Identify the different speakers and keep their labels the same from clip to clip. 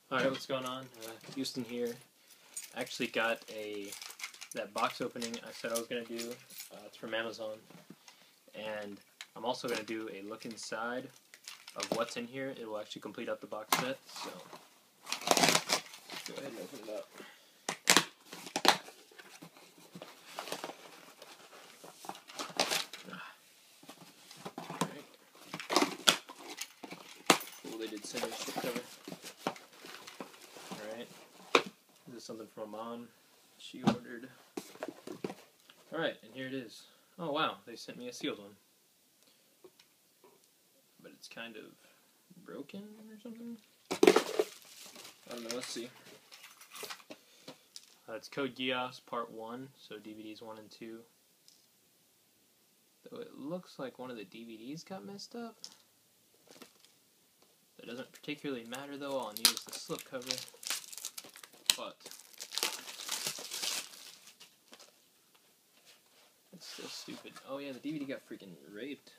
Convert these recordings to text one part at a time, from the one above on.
Speaker 1: Alright, what's going on? Houston here. I actually got that box opening I said I was going to do. It's from Amazon. And I'm also going to do a look inside of what's in here. It will actually complete out the box set. So, let's go ahead and open it up. Alright. Cool, they did send me a slipcover. Alright, this is something from my mom. She ordered. Alright, and here it is. Oh wow, they sent me a sealed one. But it's kind of broken or something? I don't know, let's see. It's Code Geass R1, so DVDs 1 and 2. Though it looks like one of the DVDs got messed up. That doesn't particularly matter though, all I need is the slipcover. But it's still stupid. Oh yeah, the DVD got freaking raped.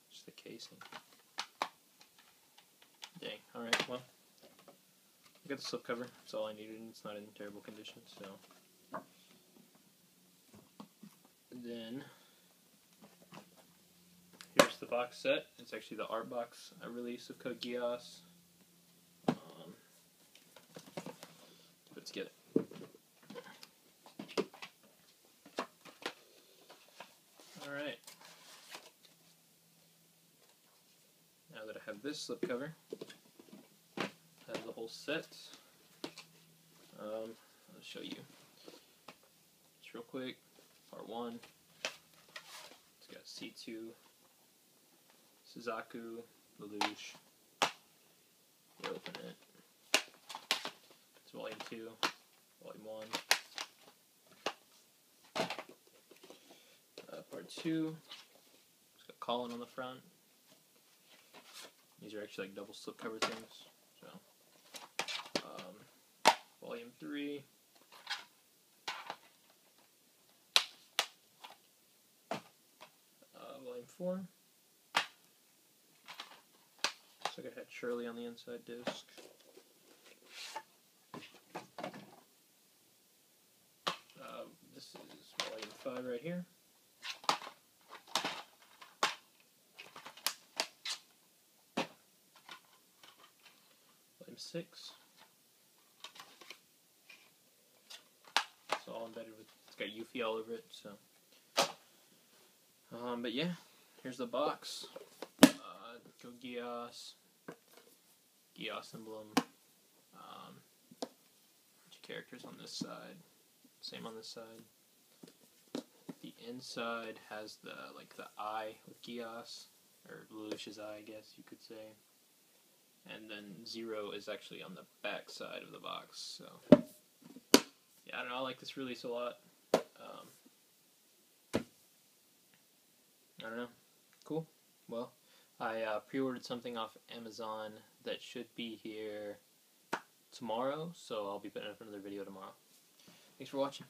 Speaker 1: Just the casing. Dang. Alright, well, I got the slipcover. That's all I needed, and it's not in terrible condition, so. Then here's the box set. It's actually the artbox release of Code Geass. Let's get it. Alright. Now that I have this slipcover, I have the whole set. I'll show you. Just real quick. Part 1. It's got C2. Suzaku, Lelouch. We open it. It's Volume 2, Volume 1. Part 2. It's got Colin on the front. These are actually like double slipcover things. So, Volume 3. Volume 4. Looks like it had Shirley on the inside disc. This is Volume 5 right here. Volume 6. It's all embedded with, it's got Yuffie all over it, so. But yeah, here's the box. Code Geass. Geass emblem. Bunch of characters on this side. Same on this side. The inside has the eye with Geass, or Lelouch's eye, I guess you could say. And then 0 is actually on the back side of the box. So yeah, I don't know. I like this release a lot. I don't know. Cool. Well, I pre-ordered something off Amazon that should be here tomorrow, so I'll be putting up another video tomorrow. Thanks for watching.